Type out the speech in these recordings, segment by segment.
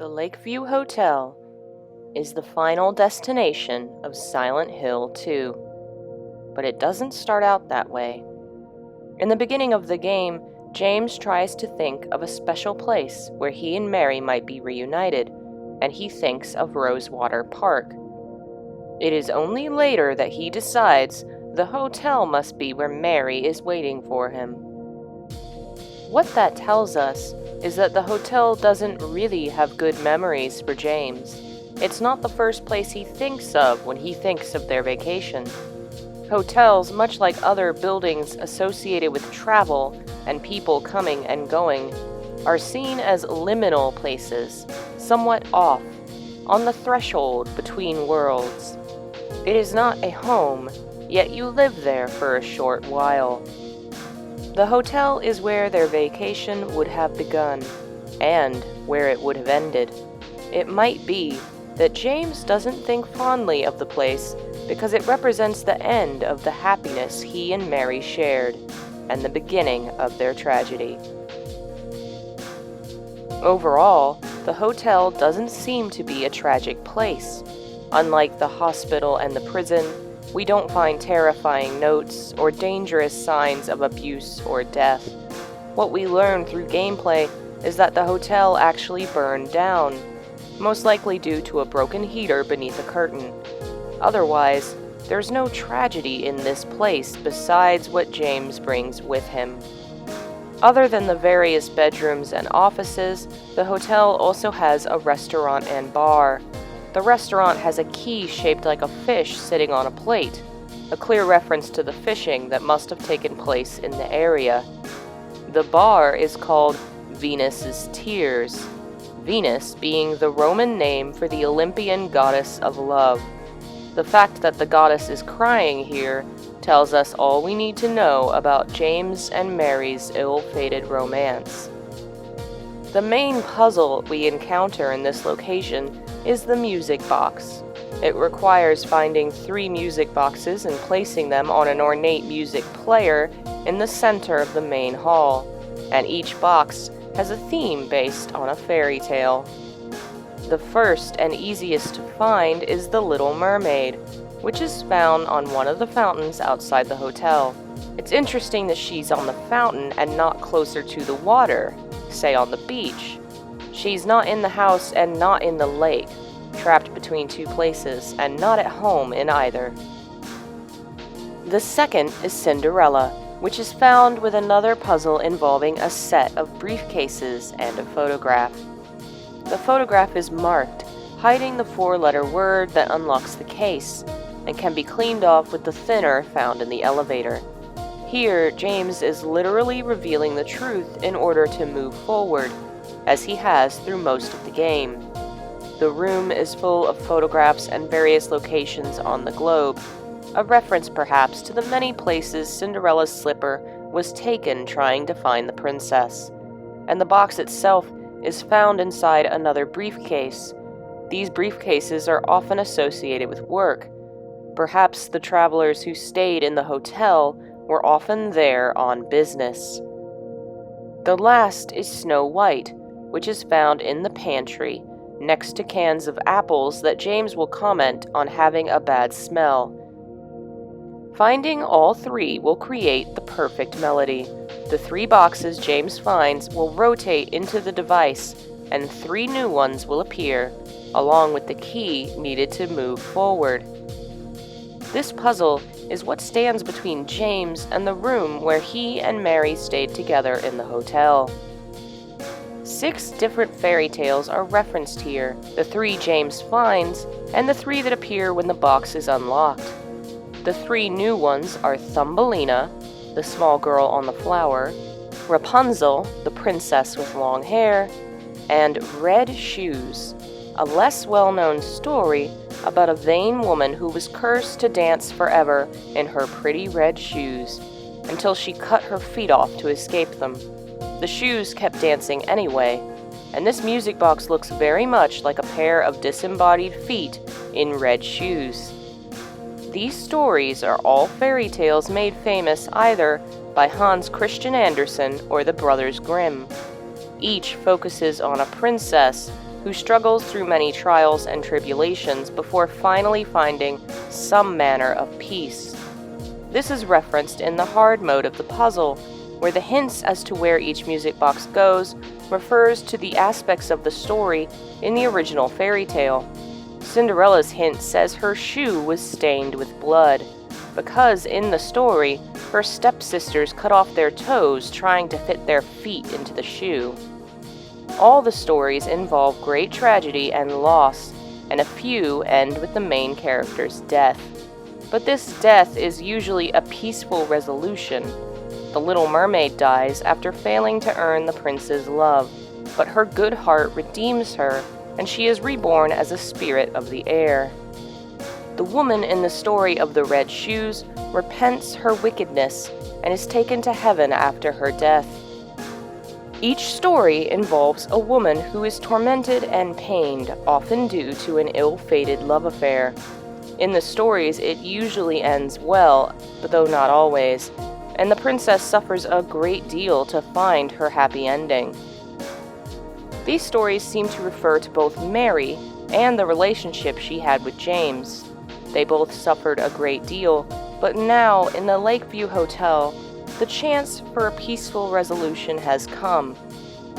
The Lakeview Hotel is the final destination of Silent Hill 2, but it doesn't start out that way. In the beginning of the game, James tries to think of a special place where he and Mary might be reunited, and he thinks of Rosewater Park. It is only later that he decides the hotel must be where Mary is waiting for him. What that tells us is that the hotel doesn't really have good memories for James. It's not the first place he thinks of when he thinks of their vacation. Hotels, much like other buildings associated with travel and people coming and going, are seen as liminal places, somewhat off, on the threshold between worlds. It is not a home, yet you live there for a short while. The hotel is where their vacation would have begun, and where it would have ended. It might be that James doesn't think fondly of the place because it represents the end of the happiness he and Mary shared, and the beginning of their tragedy. Overall, the hotel doesn't seem to be a tragic place. Unlike the hospital and the prison, we don't find terrifying notes or dangerous signs of abuse or death. What we learn through gameplay is that the hotel actually burned down, most likely due to a broken heater beneath a curtain. Otherwise, there's no tragedy in this place besides what James brings with him. Other than the various bedrooms and offices, the hotel also has a restaurant and bar. The restaurant has a key shaped like a fish sitting on a plate, a clear reference to the fishing that must have taken place in the area. The bar is called Venus's Tears, Venus being the Roman name for the Olympian goddess of love. The fact that the goddess is crying here tells us all we need to know about James and Mary's ill-fated romance. The main puzzle we encounter in this location is the music box. It requires finding 3 music boxes and placing them on an ornate music player in the center of the main hall, and each box has a theme based on a fairy tale. The first and easiest to find is the Little Mermaid, which is found on one of the fountains outside the hotel. It's interesting that she's on the fountain and not closer to the water, say on the beach. She's not in the house and not in the lake, trapped between 2 places, and not at home in either. The second is Cinderella, which is found with another puzzle involving a set of briefcases and a photograph. The photograph is marked, hiding the 4-letter word that unlocks the case, and can be cleaned off with the thinner found in the elevator. Here, James is literally revealing the truth in order to move forward, as he has through most of the game. The room is full of photographs and various locations on the globe, a reference perhaps to the many places Cinderella's slipper was taken trying to find the princess. And the box itself is found inside another briefcase. These briefcases are often associated with work. Perhaps the travelers who stayed in the hotel were often there on business. The last is Snow White, which is found in the pantry, next to cans of apples that James will comment on having a bad smell. Finding all 3 will create the perfect melody. The 3 boxes James finds will rotate into the device, and 3 new ones will appear, along with the key needed to move forward. This puzzle is what stands between James and the room where he and Mary stayed together in the hotel. 6 different fairy tales are referenced here, the 3 James finds, and the 3 that appear when the box is unlocked. The 3 new ones are Thumbelina, the small girl on the flower, Rapunzel, the princess with long hair, and Red Shoes, a less well-known story about a vain woman who was cursed to dance forever in her pretty red shoes, until she cut her feet off to escape them. The shoes kept dancing anyway, and this music box looks very much like a pair of disembodied feet in red shoes. These stories are all fairy tales made famous either by Hans Christian Andersen or the Brothers Grimm. Each focuses on a princess who struggles through many trials and tribulations before finally finding some manner of peace. This is referenced in the hard mode of the puzzle, where the hints as to where each music box goes refers to the aspects of the story in the original fairy tale. Cinderella's hint says her shoe was stained with blood, because in the story, her stepsisters cut off their toes trying to fit their feet into the shoe. All the stories involve great tragedy and loss, and a few end with the main character's death. But this death is usually a peaceful resolution. The Little Mermaid dies after failing to earn the prince's love, but her good heart redeems her, and she is reborn as a spirit of the air. The woman in the story of the red shoes repents her wickedness and is taken to heaven after her death. Each story involves a woman who is tormented and pained, often due to an ill-fated love affair. In the stories, it usually ends well, though not always, and the princess suffers a great deal to find her happy ending. These stories seem to refer to both Mary and the relationship she had with James. They both suffered a great deal, but now, in the Lakeview Hotel, the chance for a peaceful resolution has come.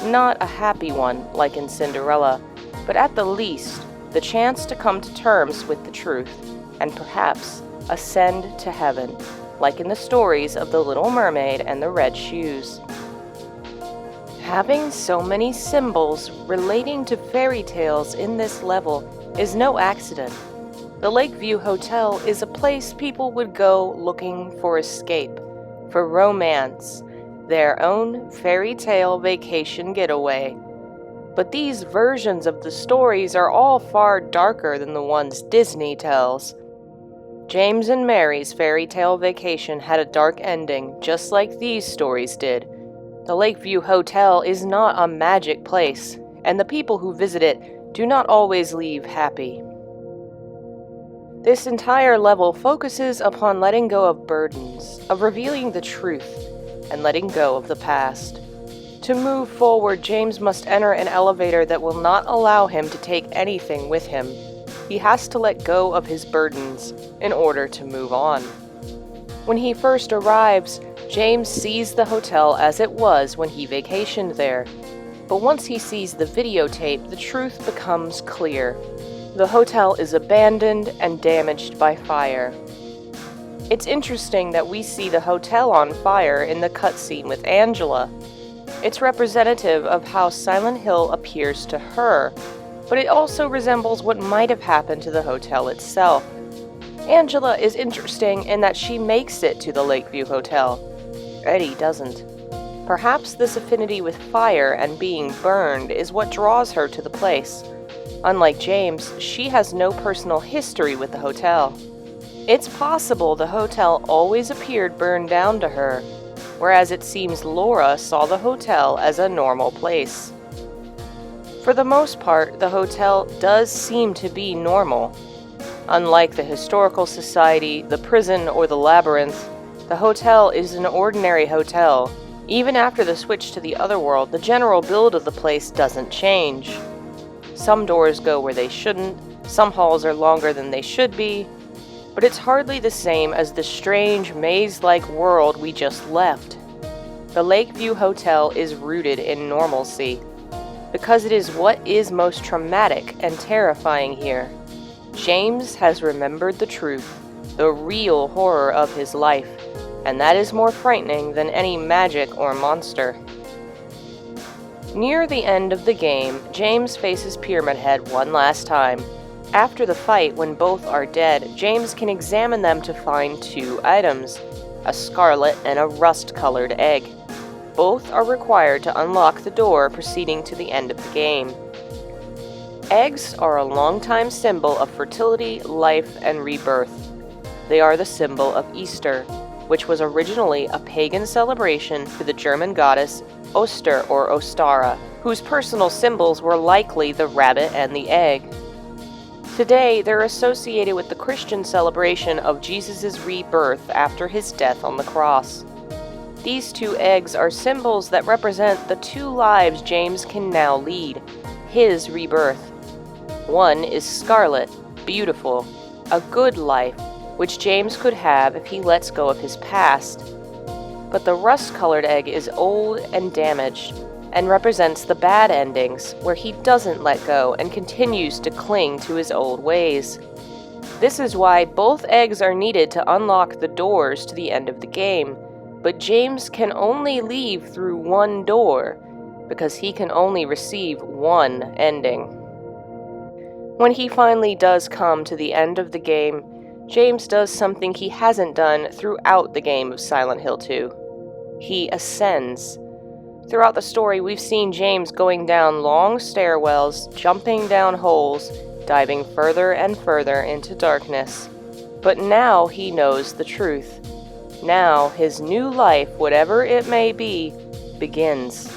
Not a happy one, like in Cinderella, but at the least, the chance to come to terms with the truth, and perhaps ascend to heaven, like in the stories of the Little Mermaid and the Red Shoes. Having so many symbols relating to fairy tales in this level is no accident. The Lakeview Hotel is a place people would go looking for escape, for romance, their own fairy tale vacation getaway. But these versions of the stories are all far darker than the ones Disney tells. James and Mary's fairy tale vacation had a dark ending, just like these stories did. The Lakeview Hotel is not a magic place, and the people who visit it do not always leave happy. This entire level focuses upon letting go of burdens, of revealing the truth, and letting go of the past. To move forward, James must enter an elevator that will not allow him to take anything with him. He has to let go of his burdens in order to move on. When he first arrives, James sees the hotel as it was when he vacationed there. But once he sees the videotape, the truth becomes clear. The hotel is abandoned and damaged by fire. It's interesting that we see the hotel on fire in the cutscene with Angela. It's representative of how Silent Hill appears to her, but it also resembles what might have happened to the hotel itself. Angela is interesting in that she makes it to the Lakeview Hotel. Eddie doesn't. Perhaps this affinity with fire and being burned is what draws her to the place. Unlike James, she has no personal history with the hotel. It's possible the hotel always appeared burned down to her, whereas it seems Laura saw the hotel as a normal place. For the most part, the hotel does seem to be normal. Unlike the Historical Society, the prison, or the labyrinth, the hotel is an ordinary hotel. Even after the switch to the other world, the general build of the place doesn't change. Some doors go where they shouldn't, some halls are longer than they should be, but it's hardly the same as the strange maze-like world we just left. The Lakeview Hotel is rooted in normalcy, because it is what is most traumatic and terrifying here. James has remembered the truth, the real horror of his life, and that is more frightening than any magic or monster. Near the end of the game, James faces Pyramid Head one last time. After the fight, when both are dead, James can examine them to find two items, a scarlet and a rust-colored egg. Both are required to unlock the door proceeding to the end of the game. Eggs are a long-time symbol of fertility, life, and rebirth. They are the symbol of Easter, which was originally a pagan celebration for the German goddess Oster or Ostara, whose personal symbols were likely the rabbit and the egg. Today, they're associated with the Christian celebration of Jesus' rebirth after his death on the cross. These two eggs are symbols that represent the two lives James can now lead. his rebirth. One is scarlet, beautiful, a good life, which James could have if he lets go of his past. But the rust-colored egg is old and damaged, and represents the bad endings, where he doesn't let go and continues to cling to his old ways. This is why both eggs are needed to unlock the doors to the end of the game, but James can only leave through one door, because he can only receive one ending. When he finally does come to the end of the game, James does something he hasn't done throughout the game of Silent Hill 2. He ascends. Throughout the story, we've seen James going down long stairwells, jumping down holes, diving further and further into darkness. But now he knows the truth. Now his new life, whatever it may be, begins.